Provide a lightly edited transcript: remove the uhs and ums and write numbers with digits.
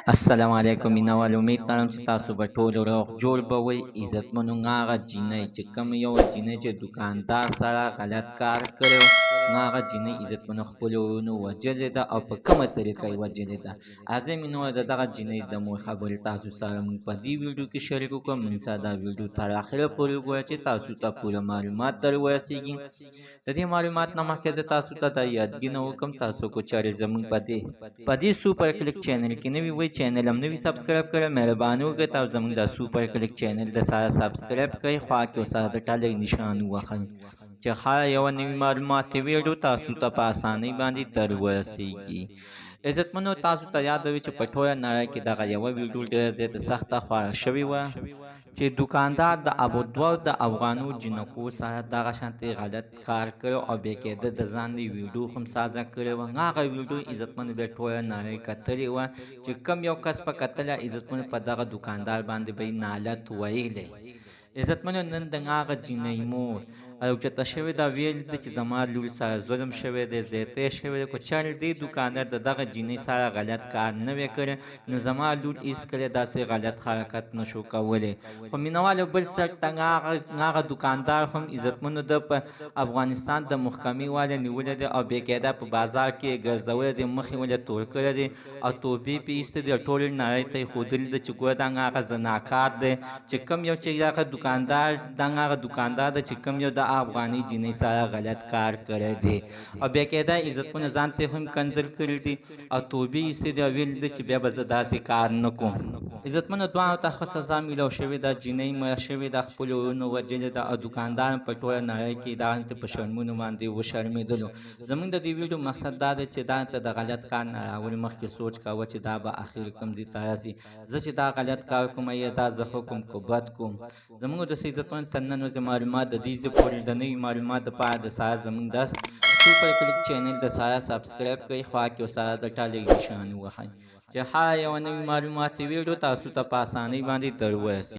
السلام علیکم مینوال امید لرم چې تاسو به ټول روغ جوړ به وئ عزتمنو هغه جینۍ چې کوم یو جینۍ چې دوکاندار سره غلط کار کړی و هغه جینۍ عزتمنو خپلو ورونو وژلې ده او په کومه طریقه یې وژلې ده عظیم مینوال د دغه جینۍ د مور خبرې تاسو سره موږ په دې ویډیو کې شریک وکړو موږ سره دا ویډیو تر اخره پورې وګورئ چې تاسو ته پوره معلومات در ورسیږي د دې معلومات نه مخکې زه تاسو ته دا یادګینه وکړم تاسو کو چارې زموږ په دې سوپر کلیک چینل کې نوي وئ چینل هم نوي سبسکرایب کړئ مهرباني وکړئ تاسو زموږ د سوپر کلیک چینل د سره سبسکرایب کړئ خوا کې ورسره د ټالۍ نشان ووهئ چې هر یوه نوي معلوماتي ویډیو تاسو ته په اسانۍ باندې در ورسیږي عزتمنو تاسو ته یاد وي چې په ټوله نړۍ کې دغه یوه ویډیو ډېره زیاته سخته خواره شوې وه چې دوکاندار د دوو د افغانو جینکو سره دغه شانتې غلط کار کړی او بیا کېده د ځان یې ویډیو هم سازه کړې وه هغه ویډیو عزتمنو بیا ټوله نړۍ کتلې وه چې کم یو کس په کتله عزتمنو په دغه دوکاندار باندې به یې نالت ویلی عزتمنو نن د هغه جینۍ مور اوچته شوې ده ویل ده چې زما لور سره ظلم شوی دی زیاتی شوی دی که چېرې دې دوکاندار د دغه جینۍ سره غلط کار نه وی کړی نو زما لور هېڅکله داسې غلط حرکت نشو کولی خو مینهوالو بل سر ته هغه دوکاندار هم عزتمنو ده په افغانستان د محکمې والا نیولی دی او بیا کېده په بازار کې یې ګرځولی دی مخ یې ولې تور کړی دی او توبې پې ایستی دی ټولې نړۍ ته یې ښودلي ده چې ګوره دا هغه زناکار دی چې کوم یو چې هغه دوکاندار ده چې کوم یو د افغاني جینۍ سره غلط کار کړی دی او بیا کېده عزتمنو ځان ته هم کنځل کړي دي او توبې ایستې دي او ویلي دي چې بیا به زه داسې کار نه کوم عزتمنو دواړو ته ښه سزا میلاو شوې ده جینۍ مړه شوې ده خپلو وروڼو وژلې ده او دوکاندار په ټوله نړۍ کې دغسې په شرمونو باندې وشرمېدلو زموږ د دې ویډیو مقصد دا دی چې دغسې د غلط کار نه راولي مخکې سوچ کوه چې دا به اخر کوم ځای ته راسي زه چې دا غلط کار کوم یا دا زه ښه کوم که بد کوم زموږ د عزتمنو تر نن ورځې معلومات د دې ځای پورې د نوي معلومات دپاره د سره زموږ د سوپر کلیک چینل د سره سبسکرایب کړئ خوا کې ورسره د ټالۍ نشان ووهئ چې هر یوه نوي معلوماتي ویډیو تاسو ته په اسانۍ باندې در ورسي